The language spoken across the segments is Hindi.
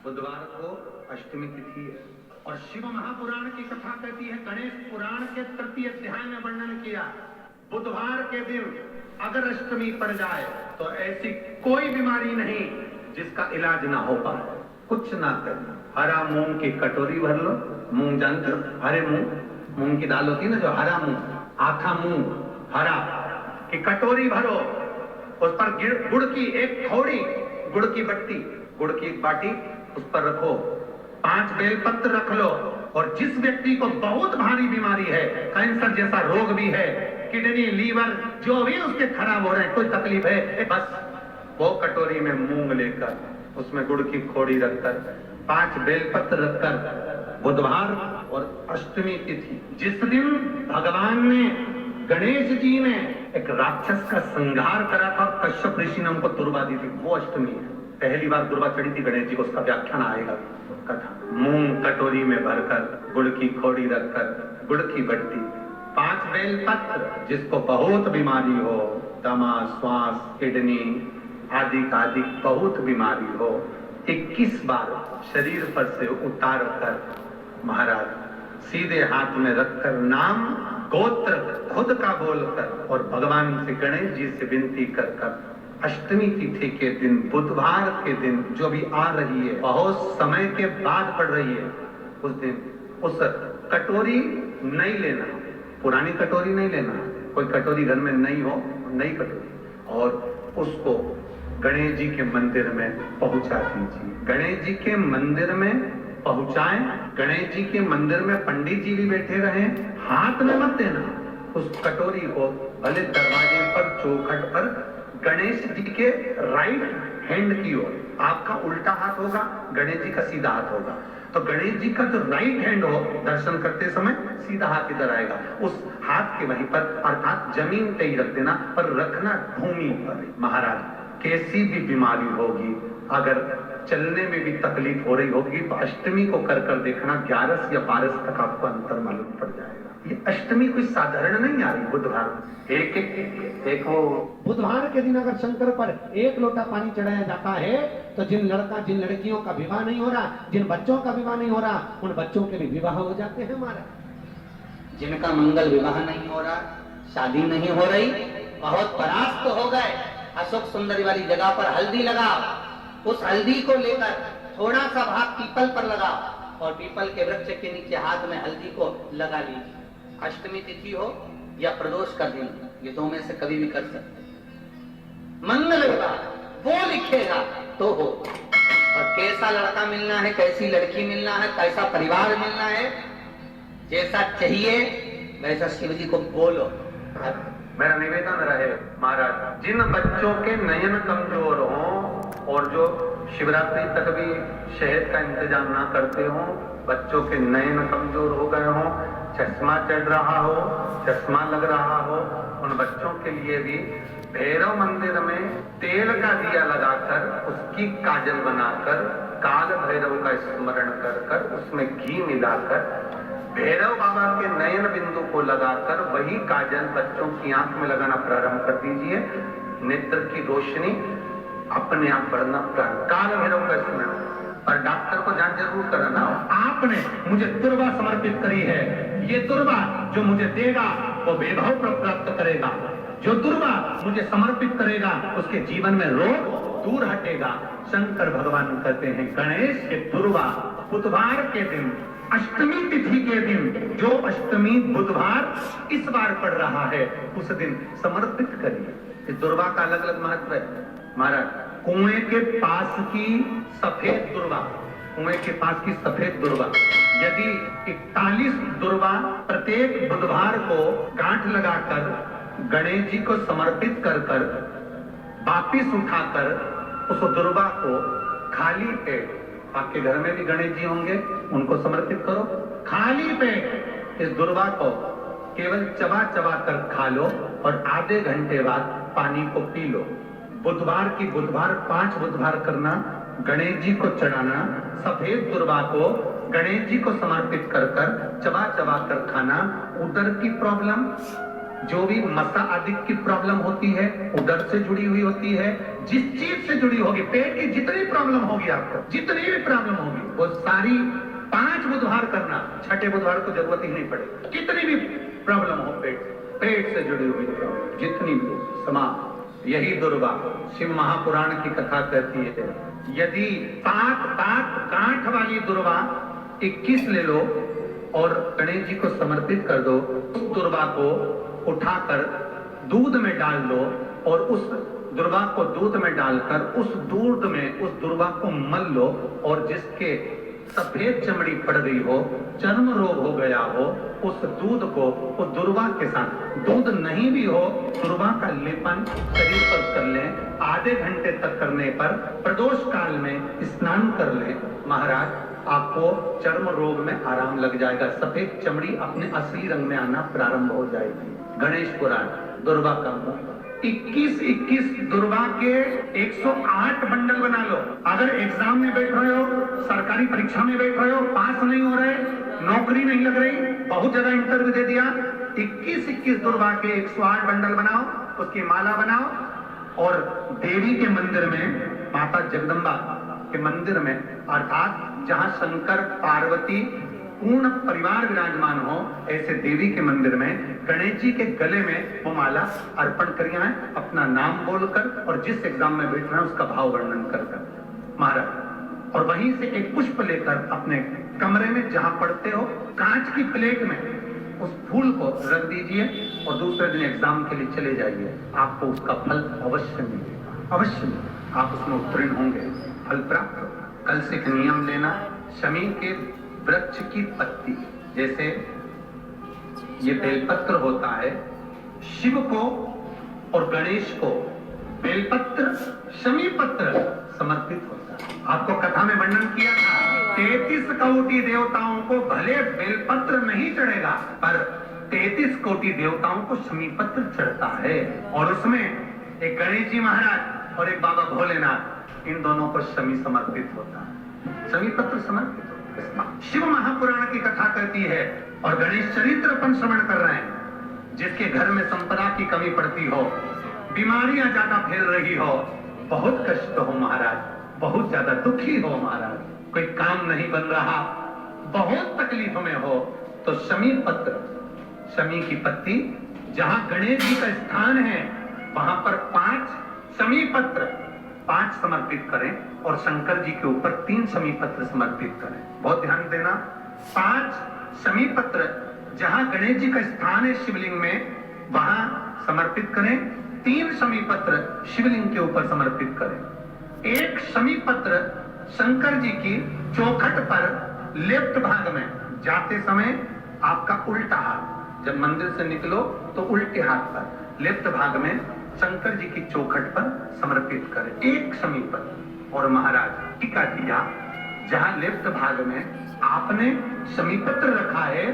बुधवार को अष्टमी तिथि है और शिव महापुराण की कथा कहती है, गणेश पुराण के तृतीय अध्याय में वर्णन किया, बुधवार के दिन अगर अष्टमी पड़ जाए तो ऐसी कोई बीमारी नहीं जिसका इलाज ना हो पाए। कुछ ना करना, हरा मूंग की कटोरी भर लो, मूंग जानते हो, हरे मूंग की दाल होती है ना, जो हरा मूंग, आखा मूंग हरा की कटोरी भरो, उस पर गुड़ की एक थोड़ी, गुड़ की बट्टी, गुड़ की एक बाटी उस पर रखो, 5 बेलपत्र रख लो, और जिस व्यक्ति को बहुत भारी बीमारी है, कैंसर जैसा रोग भी है, किडनी लीवर जो भी उसके खराब हो रहे हैं, कोई तकलीफ है, बस वो कटोरी में मूंग लेकर उसमें गुड़ की खोड़ी रखकर 5 बेलपत्र रखकर, बुधवार और अष्टमी तिथि जिस दिन भगवान ने, गणेश जी ने एक राक्षस का संहार करा था, कश्यप ऋषि ने उनको दुर्वा दी थी, वो अष्टमी है। पहली बार दुर्वा चढ़ी थी गणेश जी को, उसका व्याख्यान आएगा कथा। मूंग कटोरी में भरकर, गुड़ की खोड़ी रखकर, गुड़ की बट्टी, 5 बेलपत्र, जिसको बहुत बीमारी हो, दमा, श्वास, किडनी आदि बहुत बीमारी हो, 21 बार शरीर पर से उतार कर महाराज सीधे हाथ में रखकर नाम गोत्र खुद का बोलकर और भगवान से, गणेश जी से विनती कर कर अष्टमी तिथि के दिन, बुधवार के दिन जो भी आ रही है, बहुत समय के बाद पड़ रही है, उस दिन उस कटोरी नहीं लेना, पुरानी कटोरी नहीं लेना, कोई कटोरी घर में नहीं हो, नई कटोरी, और उसको गणेश जी के मंदिर में पहुंचा दीजिए। गणेश जी के मंदिर में पहुंचाएं, गणेश जी के मंदिर में पंडित जी भी बैठे रहे, हाथ में मत देना उस कटोरी को, भले दरवाजे पर, चौखट पर, गणेश जी के राइट हैंड की ओर, आपका उल्टा हाथ होगा, गणेश जी का सीधा हाथ होगा, तो गणेश जी का जो राइट हैंड हो, दर्शन करते समय सीधा हाथ इधर आएगा, उस हाथ के वहीं पर, अर्थात जमीन पे ही रख देना, पर रखना भूमि पर। महाराज कैसी भी बीमारी होगी, अगर चलने में भी तकलीफ हो रही होगी, तो अष्टमी को कर कर देखना, 11 या 12 तक आपको अंतर मालूम पड़ जाएगा। ये अष्टमी कोई साधारण नहीं आ रही, बुधवार एक वो बुधवार के दिन अगर शंकर पर 1 लोटा पानी चढ़ाया जाता है, तो जिन लड़कियों का विवाह नहीं हो रहा, जिन बच्चों का विवाह नहीं हो रहा, उन बच्चों के भी विवाह हो जाते हैं महाराज। जिनका मंगल विवाह नहीं हो रहा, शादी नहीं हो रही, बहुत परास्त हो गए, अशोक सुंदरी वाली जगह पर हल्दी लगाओ, उस हल्दी को लेकर थोड़ा सा भाग पीपल पर लगाओ और पीपल के वृक्ष के नीचे हाथ में हल्दी को लगा लीजिए। अष्टमी तिथि हो या प्रदोष का दिन, ये 2 में से कभी भी कर सकते। मंगल विवाह वो लिखेगा तो हो, और कैसा लड़का मिलना है, कैसी लड़की मिलना है, कैसा परिवार मिलना है, जैसा चाहिए वैसा शिव जी को बोलो। मेरा निवेदन रहे महाराज, जिन बच्चों के नयन कमजोर हों और जो शिवरात्रि तक भी शहद का इंतजाम ना करते हों, बच्चों के नयन कमजोर हो गए हों, चश्मा चढ़ रहा हो, चश्मा लग रहा हो, उन बच्चों के लिए भी भैरव मंदिर में तेल का दिया लगाकर, उसकी काजल बनाकर, काल भैरव का स्मरण कर कर, उसमें घी मिलाकर, भैरव बाबा के नयन बिंदु को लगाकर वही काजल बच्चों की आंख में लगाना प्रारंभ कर दीजिए। नेत्र की रोशनी अपने आप बढ़ना प्रारंभ, काल भैरव का स्मरण। और डॉक्टर को जांच जरूर कराना हो, आपने मुझे दुर्वा समर्पित करी है, ये दुर्वा जो मुझे देगा वो वैभव प्राप्त करेगा, जो दुर्वा मुझे समर्पित करेगा उसके जीवन में रोग दूर हटेगा। शंकर भगवान कहते हैं, गणेश के दुर्वा बुधवार के दिन, अष्टमी तिथि के दिन, जो अष्टमी बुधवार इस बार पड़ रहा है, उस दिन समर्पित करिए। इस दुर्वा का अलग अलग महत्व है महाराज। कुएं के पास की सफेद दुर्वा, कुएं के पास की सफेद दुर्वा, यदि 41 दुर्वा प्रत्येक बुधवार को गांठ लगाकर गणेश जी को समर्पित कर कर वापिस उठाकर उस दुर्वा को खाली पेट, आपके घर में भी गणेश जी होंगे, उनको समर्पित करो, खाली पेट इस दुर्वा को केवल चबा चबा कर खा लो और आधे घंटे बाद पानी को पी लो। बुधवार की बुधवार 5 बुधवार करना, गणेश जी को चढ़ाना, सफेद दुर्वा को गणेश जी को समर्पित कर कर चबा चबा कर खाना। उदर की प्रॉब्लम, जो भी मसा आदि की प्रॉब्लम होती है, उदर से जुड़ी हुई होती है, जिस चीज से जुड़ी होगी, पेट की जितनी प्रॉब्लम होगी आपको, जितनी भी प्रॉब्लम होगी, वो सारी 5 बुधवार करना, छठे बुधवार को जरूरत ही नहीं पड़ेगी। कितनी भी प्रॉब्लम हो पेट से जुड़ी हुई प्रॉब्लम, जितनी भी समाप्त। यही दुर्गा शिव महापुराण की कथा कहती है, यदि 7 गांठ वाली दुर्गा 21 ले लो और गणेश जी को समर्पित कर दो, उस दुर्गा को उठाकर दूध में डाल लो और उस दुर्गा को दूध में डालकर उस दूध में उस दुर्गा को मल लो, और जिसके सफेद चमड़ी पड़ गई हो, चर्म रोग हो गया हो, उस दूध को उस दुर्गा के साथ, दूध नहीं भी हो, दुर्गा का लेपन शरीर पर कर लें, आधे घंटे तक करने पर प्रदोष काल में स्नान कर लें, महाराज आपको चर्म रोग में आराम लग जाएगा, सफेद चमड़ी अपने असली रंग में आना प्रारंभ हो जाएगी। गणेश पुराण दुर्गा का 21 दुर्गा के 108 बंडल बना लो। अगर एग्जाम में बैठ रहे हो, सरकारी परीक्षा में बैठ रहे हो, पास नहीं हो रहे, नौकरी नहीं लग रही, बहुत ज्यादा इंटरव्यू दे दिया, 21 दुर्गा के 108 बंडल बनाओ, उसकी माला बनाओ और देवी के मंदिर में, माता जगदम्बा के मंदिर में, अर्थात जहां शंकर पार्वती पूर्ण परिवार विराजमान हो, ऐसे देवी के मंदिर में गणेश जी के गले में वो माला अर्पण करिए हैं, अपना नाम बोलकर और जिस एग्जाम में बैठ रहे हैं उसका भाव वर्णन कर महाराज, और वहीं से एक पुष्प लेकर अपने कमरे में जहां पढ़ते हो, कांच की प्लेट में उस फूल को रख दीजिए और दूसरे दिन एग्जाम के लिए चले जाइए, आपको उसका फल अवश्य मिलेगा, अवश्य मिलेगा, आप उसमें उत्तीर्ण होंगे, फल प्राप्त होगा। कल से एक नियम लेना, शमी के वृक्ष की पत्ती, जैसे ये बेलपत्र होता है, शिव को और गणेश को बेलपत्र, शमी पत्र समर्पित होता है। आपको कथा में वर्णन किया था, 33 कोटि देवताओं को भले बेलपत्र नहीं चढ़ेगा, पर 33 कोटि देवताओं को शमी पत्र चढ़ता है, और उसमें एक गणेश जी महाराज और एक बाबा भोलेनाथ, इन दोनों को शमी समर्पित होता है, शमी पत्र समर्पित होता है। शिव महापुराण की कथा कहती है और गणेश चरित्र अपन श्रवण कर रहे हैं, जिसके घर में संपदा की कमी पड़ती हो, बीमारियां ज्यादा फैल रही हो, बहुत कष्ट हो महाराज, बहुत ज्यादा दुखी हो महाराज, कोई काम नहीं बन रहा, बहुत तकलीफ में हो, तो शमी पत्र, शमी की पत्ती, जहां गणेश जी का स्थान है वहां पर 5 शमी पत्र 5 समर्पित करें और शंकर जी के ऊपर 3 शमी पत्र समर्पित करें। बहुत ध्यान देना, 5 शमी पत्र जहां गणेश जी का स्थान है शिवलिंग में, वहां समर्पित करें, 3 शमी पत्र शिवलिंग के ऊपर समर्पित करें। 1 शमी पत्र शंकर जी की चौखट पर लेफ्ट भाग में, जाते समय आपका उल्टा हाथ, जब मंदिर से निकलो तो उल्टे हाथ पर लेफ्ट भाग में शंकर जी की चौखट पर समर्पित करें 1 शमी पत्र। और महाराज टीका दिया, जहां लेफ्ट भाग में आपने शमी पत्र रखा है,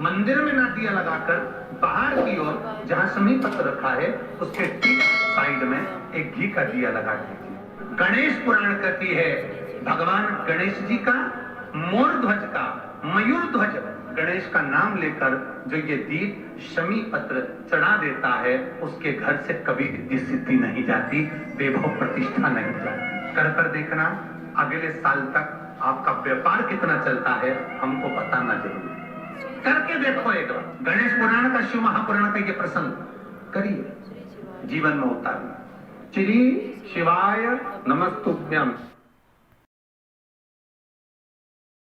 मंदिर में ना दिया लगाकर बाहर की ओर जहां शमी पत्र रखा है उसके ठीक साइड में एक घी का दिया लगा दीजिए। गणेश पुराण कहती है, भगवान गणेश जी का मोर ध्वज का, मयूर ध्वज गणेश का नाम लेकर जो ये दीप शमी पत्र चढ़ा देता है, उसके घर से कभी भी सिद्धि नहीं जाती, वैभव प्रतिष्ठा नहीं जाती। कर देखना, अगले साल तक आपका व्यापार कितना चलता है हमको बताना जरूर, करके देखो एक बार। गणेश पुराण का, शिव महापुराण का ये प्रसंग करिए, जीवन में उतारिए। श्री शिवाय नमस्तुभ्यम।